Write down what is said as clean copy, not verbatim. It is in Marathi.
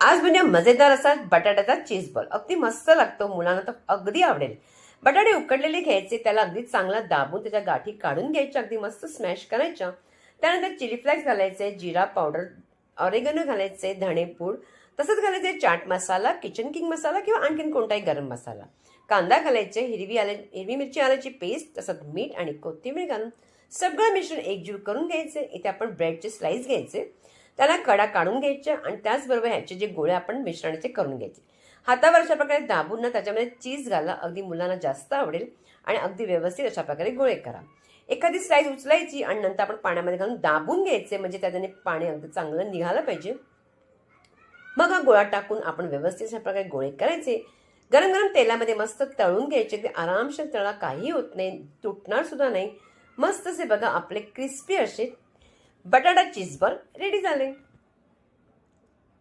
आज म्हणजे मजेदार असा बटाट्याचा चीज बॉल. अगदी मस्त लागतो, मुलांना तर अगदी आवडेल. बटाटे उकडलेले घ्यायचे, त्याला अगदी चांगला दाबून त्याच्या गाठी काढून घ्यायच्या, अगदी मस्त स्मॅश करायच्या. त्यानंतर चिली फ्लेक्स घालायचे, जिरा पावडर, ऑरेगनो घालायचे, धणेपूड, तसंच घालायचे चाट मसाला, किचन किंग मसाला किंवा आणखीन कोणताही गरम मसाला. कांदा घालायचे, हिरवी मिरची आल्याची पेस्ट, तसंच मीठ आणि कोथिंबीर घालून सगळं मिश्रण एकजीव करून घ्यायचे. इथे आपण ब्रेडचे स्लाइस घ्यायचे, त्याला कडा काढून घ्यायच्या आणि त्याचबरोबर ह्याचे जे गोळे आपण मिश्रणाचे करून घ्यायचे. हातावर अशा प्रकारे दाबून ना त्याच्यामध्ये चीज घाला, अगदी मुलांना जास्त आवडेल. आणि अगदी व्यवस्थित अशा प्रकारे गोळे करा. एखादी स्लाइस उचलायची आणि नंतर आपण पाण्यामध्ये घालून दाबून घ्यायचे, म्हणजे त्याच्याने पाणी अगदी चांगलं निघालं पाहिजे. मग हा गोळा टाकून आपण व्यवस्थित अशा प्रकारे गोळे करायचे. गरम गरम तेलामध्ये मस्त तळून घ्यायचे. ते आरामशीर तळा, काही होत नाही, तुटणार सुद्धा नाही. मस्त से बघा आपले क्रिस्पी असे बटाटा चीज बॉल रेडी झाले.